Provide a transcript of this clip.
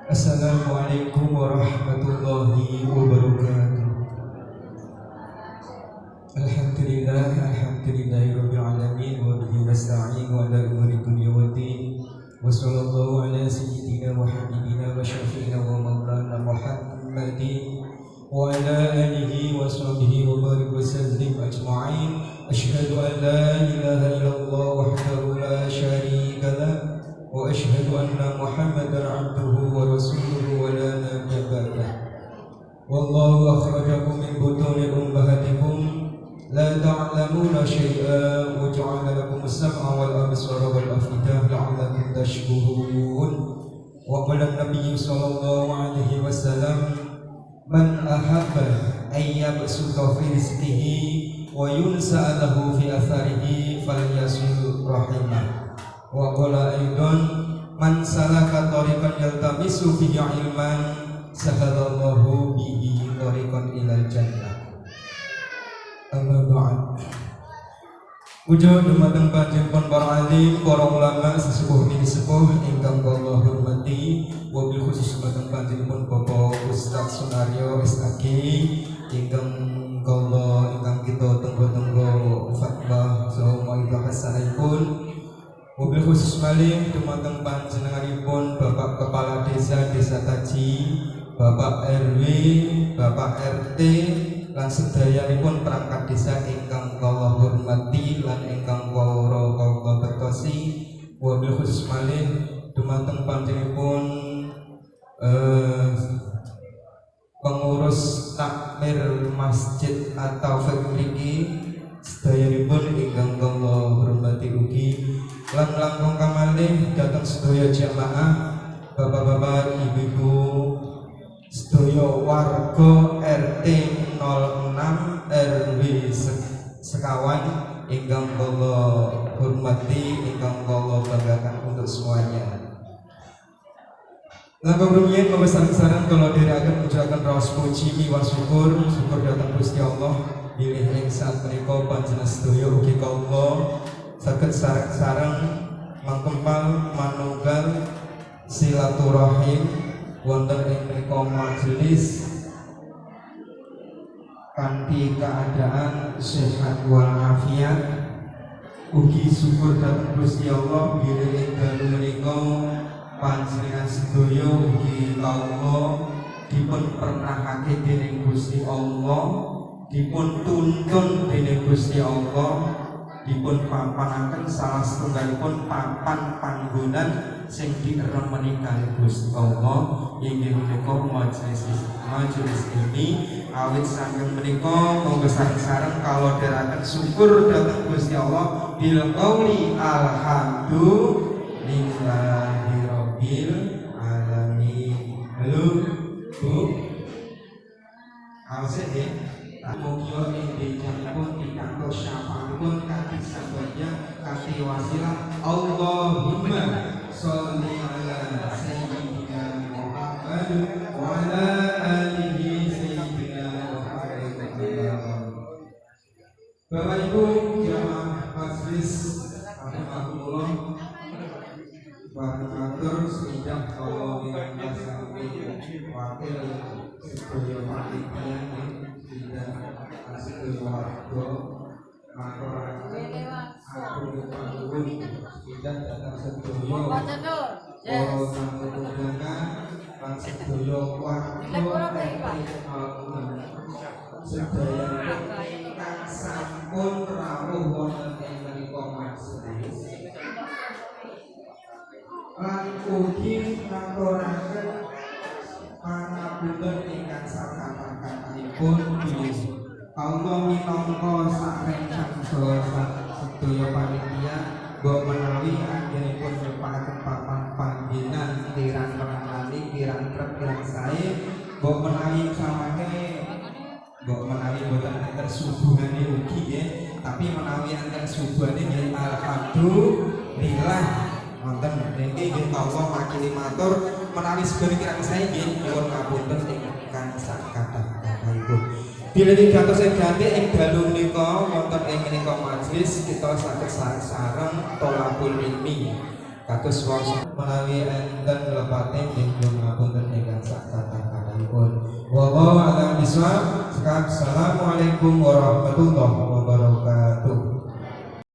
Assalamualaikum warahmatullahi wabarakatuh. Alhamdulillahirabbil alamin wa bihi nasta'in wa ala umuri dunya waddin. Wa sallallahu ala sayyidina wa habibina wa syafi'ina wa maulana Muhammadin wa ala alihi wa sahbihi wa barik wa sallim ajma'in. Asyhadu an la ilaha illallah wahdahu la syarika lah wa asyhadu anna Muhammadar abduhu wa rasuluhu wa la nabiyya ba'dah. Wallahu akhrajakum min butuni ummahatikum la ta'lamuna syai'an wa ja'ala lakum as-sam'a wal absara wal afidah la'allakum tashkurun. Wa qala an-nabiy sallallahu alaihi wasallam man ahabba an yabsuta fi rizqihi wa yunsa lahu fi atharihi falyasil rahimah. Wa qala aidan man salaka tariqan yaltamisu fihi ilman sahalallahu bihi tariqan ilal jannah. Amma ba'd. Puja dumateng panjenengan para alim, para ulama sesepuh niki sepuh ingkang kula hormati, wabil khusus dumateng panjenengan Bapak Ustaz Sunaryo SAG ingkang kita tenggo-tenggo fatwa saha ma'idah hasanahipun. Mobil khusus malih dumateng panjenenganipun Bapak Kepala Desa Taji, Bapak RW, Bapak RT lan sedayanipun perangkat desa ingkang kula hormati lan ingkang kula bertosi. Mobil khusus malih dumateng panjenenganipun pengurus takmir Masjid At-Taufik mriki sedayanipun ingkang kula hormati ugi. Lan langkung kamalih datang sedaya jamaah, bapak-bapak, ibu-ibu, sedaya warga RT 06 RW sekawan ingkang kula hormati, ingkang kula banggakan untuk semuanya. Langkung rumiyin pembesaran kalau dherekaken mujahaken raos puji miwah syukur dhateng Gusti Allah bilih ing saat menika panjenengan sedaya ugi kawula saged sareng-sareng mangkempal manunggal silaturahim wonten ing mriku majelis kanthi keadaan sehat walafiat. Ugi syukur dhateng Gusti Allah bilih ing dalu menika panjenengan sedaya ugi kawula dipun pernahake dening Gusti Allah, dipun tuntun dening Gusti Allah, dipun pampanaken salah setunggalipun papan panggonan sing diremeni kali Gusti Allah inggih menika majelis ini. Awit saking menika monggo sareng-sareng kalau dherekaken syukur dhateng Gusti Allah bil qauli alhamdulillahirabbil alamin. Halo Bu, awase nggih. Mugia ing dintenipun pikantuk syafaatipun kanthi sabaya kanthi wasilah Allahumma sholli ala sayyidina Muhammad wa ala alihi sayyidina Muhammad. Bapak Ibu jamaah majelis rahimakumullah, bahatur semenjak kala ingkang sami wakil sedaya panitia tidak asli warga maturaken agung panggung tidak datang sedaya para tamu undangan lan sedaya warga sedaya ingkang sampun rawuh wonten ing mriku majelis lan ugi ngaturaken pangapunten ingkang sakatah-katahipun bilih Allah minangka sarencang sedaya panitia mbok menawi anggenipun nyepakaken papan panggenan kirang menangani kirang trep kirang sae mbok menawi samangke mbok menawi boten enten subuhane ugi nggih, tapi menawi enten subuhane nggih alhamdulillah wonten niki nggih kawula makili matur menawi sedaya kirang sae nggih nyuwun ngapunten ingkang sakatah-katahipun. Bila digantos ganti ing dalu menika wonten ing menika majelis kita saged sareng-sareng tolabul ilmi kados wau menawi enten lepatin ing ngapunten ingkang sak kathah-kathahipun. Wallahu a'lam bishawab. Assalamualaikum warahmatullahi wabarakatuh.